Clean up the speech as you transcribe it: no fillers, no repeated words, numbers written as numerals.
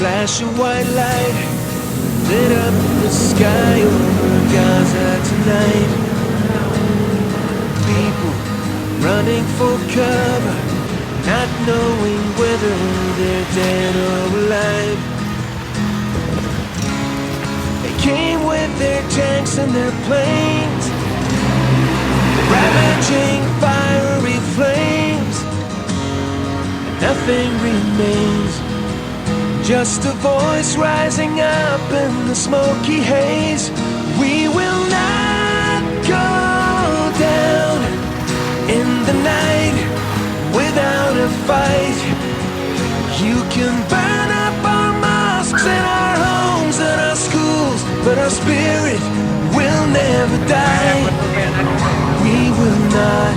flash of white light lit up the sky over Gaza tonight. People running for cover, not knowing whether they're dead or alive. They came with their tanks and their planes, ravaging fiery flames. Nothing remains, just a voice rising up in the smoky haze. We will not go down in the night without a fight. You can burn up our mosques and our homes and our schools, but our spirit will never die. We will not